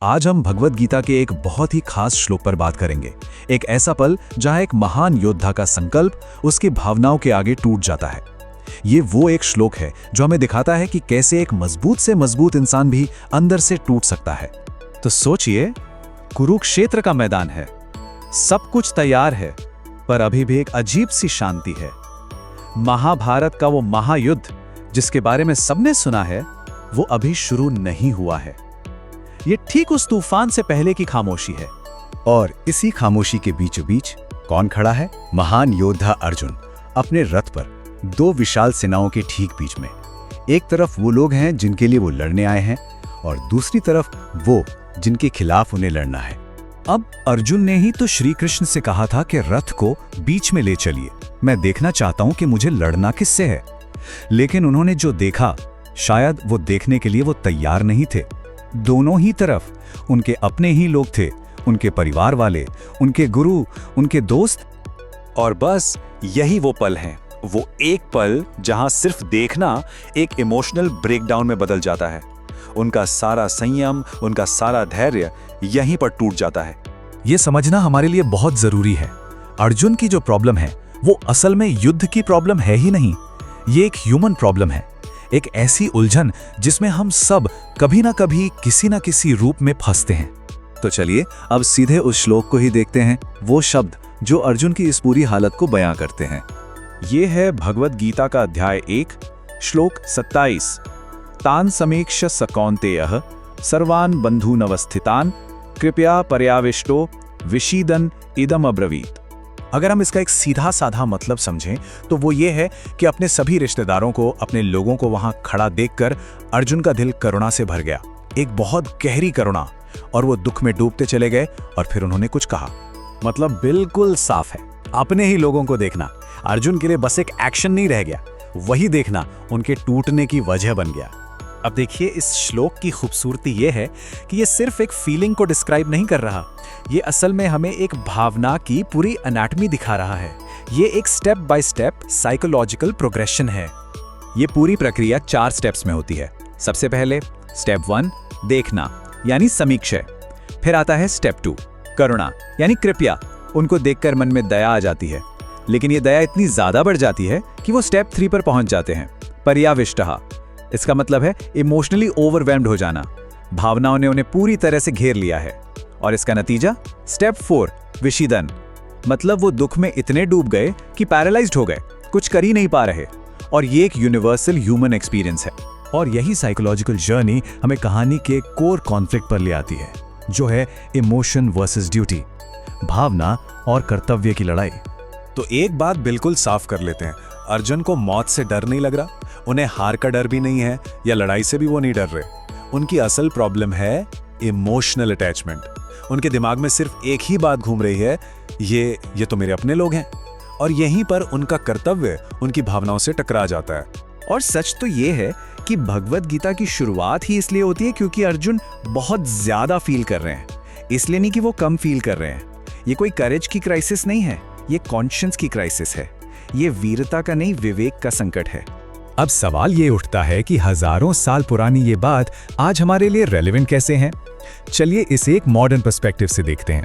आज हम भगवद गीता के एक बहुत ही खास श्लोक पर बात करेंगे। एक ऐसा पल जहां एक महान योद्धा का संकल्प उसकी भावनाओं के आगे टूट जाता है। ये वो एक श्लोक है जो हमें दिखाता है कि कैसे एक मजबूत से मजबूत इंसान भी अंदर से टूट सकता है। तो सोचिए, कुरुक्षेत्र का मैदान है, सब कुछ तैयार है, पर अभी भी एक अजीब सी शांति है। महाभारत का वो महायुद्ध जिसके बारे में सबने सुना है, वो अभी शुरू नहीं हुआ है। ये ठीक उस तूफान से पहले की खामोशी है। और इसी खामोशी के बीचों बीच कौन खड़ा है? महान योद्धा अर्जुन अपने रथ पर दो विशाल सेनाओं के ठीक बीच में। एक तरफ वो लोग हैं जिनके लिए वो लड़ने आए हैं, और दूसरी तरफ वो जिनके खिलाफ उन्हें लड़ना है। अब अर्जुन ने ही तो श्री कृष्ण से कहा था कि रथ को बीच में ले चलिए, मैं देखना चाहता हूं कि मुझे लड़ना किससे है। लेकिन उन्होंने जो देखा, शायद वो देखने के लिए वो तैयार नहीं थे। दोनों ही तरफ उनके अपने ही लोग थे, उनके परिवार वाले, उनके गुरु, उनके दोस्त। और बस यही वो पल है, वो एक पल जहां सिर्फ देखना एक इमोशनल ब्रेकडाउन में बदल जाता है। उनका सारा संयम, उनका सारा धैर्य यहीं पर टूट जाता है। ये समझना हमारे लिए बहुत जरूरी है। अर्जुन की जो प्रॉब्लम है वो असल में युद्ध की प्रॉब्लम है ही नहीं, ये एक ह्यूमन प्रॉब्लम है। एक ऐसी उलझन जिसमें हम सब कभी ना कभी किसी ना किसी रूप में फंसते हैं। तो चलिए अब सीधे उस श्लोक को ही देखते हैं, वो शब्द जो अर्जुन की इस पूरी हालत को बयां करते हैं। ये है भगवद गीता का अध्याय 1, श्लोक 27। तान समीक्ष स कौन्तेयः सर्वान् बन्धूनवस्थितान् कृपया पर्याविष्टो विषीदन् इदम् अब्रवीत्। अगर हम इसका एक सीधा साधा मतलब समझें तो वो ये है कि अपने सभी रिश्तेदारों को, अपने लोगों को वहां खड़ा देखकर अर्जुन का दिल करुणा से भर गया, एक बहुत गहरी करुणा। और वो दुख में डूबते चले गए और फिर उन्होंने कुछ कहा। मतलब बिल्कुल साफ है, अपने ही लोगों को देखना अर्जुन के लिए बस एक एक्शन नहीं रह गया, वही देखना उनके टूटने की वजह बन गया। अब देखिए, इस श्लोक की खूबसूरती ये है कि ये सिर्फ एक फीलिंग को डिस्क्राइब नहीं कर रहा, ये असल में हमें एक भावना की पूरी एनाटॉमी दिखा रहा है। ये एक step by step psychological progression है। ये पूरी प्रक्रिया 4 स्टेप्स में होती है। सबसे पहले स्टेप 1 देखना यानी समीक्षा, फिर आता है स्टेप 2 करुणा यानी कृपया, उनको देखकर मन में दया आ जाती है। लेकिन ये दया इतनी ज्यादा बढ़ जाती है कि वो स्टेप 3 पर पहुंच जाते हैं, पर्याविष्टः। इसका मतलब है इमोशनली ओवरवेल्म्ड हो जाना, भावनाओं ने उन्हें पूरी तरह से घेर लिया है। और इसका नतीजा स्टेप 4 विषीदन, मतलब वो दुख में इतने डूब गए कि पैरालाइज्ड हो गए, कुछ कर ही नहीं पा रहे। और ये एक यूनिवर्सल ह्यूमन एक्सपीरियंस है। और यही साइकोलॉजिकल जर्नी हमें कहानी के कोर कॉन्फ्लिक्ट पर ले आती है, जो है इमोशन वर्सेस ड्यूटी, भावना और कर्तव्य की लड़ाई। तो एक बात बिल्कुल साफ कर लेते हैं, अर्जुन को मौत से डर नहीं लग रहा, उन्हें हार का डर भी नहीं है, या लड़ाई से भी वो नहीं डर रहे। उनकी असल प्रॉब्लम है इमोशनल अटैचमेंट। उनके दिमाग में सिर्फ एक ही बात घूम रही है, ये तो मेरे अपने लोग हैं। और यहीं पर उनका कर्तव्य उनकी भावनाओं से टकरा जाता है। और सच तो ये है कि भगवद गीता की शुरुआत ही इसलिए होती है क्योंकि अर्जुन बहुत ज्यादा फील कर रहे हैं, इसलिए नहीं कि वो कम फील कर रहे हैं। ये कोई करेज की क्राइसिस नहीं है, ये कॉन्शियंस की क्राइसिस है। ये वीरता का नहीं, विवेक का संकट है। अब सवाल ये उठता है कि हजारों साल पुरानी ये बात आज हमारे लिए रेलेवेंट कैसे है? चलिए इसे एक मॉडर्न पर्सपेक्टिव से देखते हैं।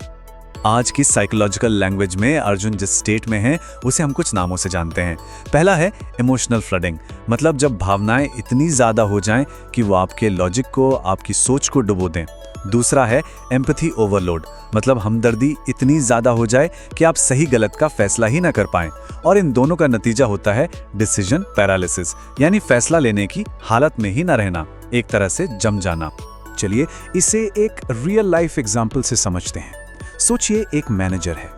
आज की साइकोलॉजिकल लैंग्वेज में अर्जुन जिस स्टेट में है उसे हम कुछ नामों से जानते हैं। पहला है इमोशनल फ्लडिंग, मतलब जब भावनाएं इतनी ज्यादा हो जाएं कि वो आपके लॉजिक को, आपकी सोच को डुबो दें। दूसरा है एम्पैथी ओवरलोड, मतलब हमदर्दी इतनी ज्यादा हो जाए कि आप सही गलत का फैसला ही ना कर पाएं। और इन दोनों का नतीजा होता है डिसीजन पैरालिसिस, यानी फैसला लेने की हालत में ही ना रहना, एक तरह से जम जाना। चलिए इसे एक रियल लाइफ एग्जाम्पल से समझते हैं। सोचिए, एक मैनेजर है,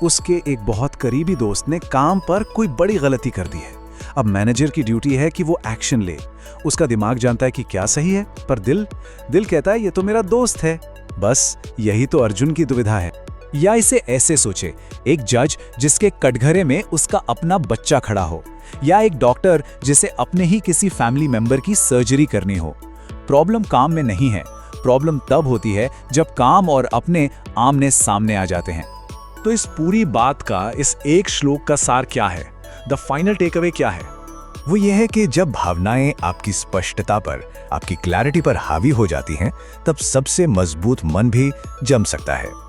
उसके एक बहुत करीबी दोस्त ने काम पर कोई बड़ी गलती कर दी है। अब मैनेजर की ड्यूटी है कि वो एक्शन ले। उसका दिमाग जानता है कि क्या सही है, पर दिल कहता है ये तो मेरा दोस्त है। बस यही तो अर्जुन की दुविधा है। या इसे ऐसे सोचे, एक जज जिसके कटघरे में उसका अपना बच्चा खड़ा हो, या एक डॉक्टर जिसे अपने ही किसी फैमिली मेंबर की सर्जरी करनी हो। प्रॉब्लम काम में नहीं है, प्रॉब्लम तब होती है जब काम और अपने आमने सामने आ जाते हैं। तो इस पूरी बात का इस एक श्लोक का सार क्या है? द फाइनल टेक अवे क्या है? वो ये है कि जब भावनाएं आपकी स्पष्टता पर, आपकी क्लैरिटी पर हावी हो जाती हैं, तब सबसे मजबूत मन भी जम सकता है।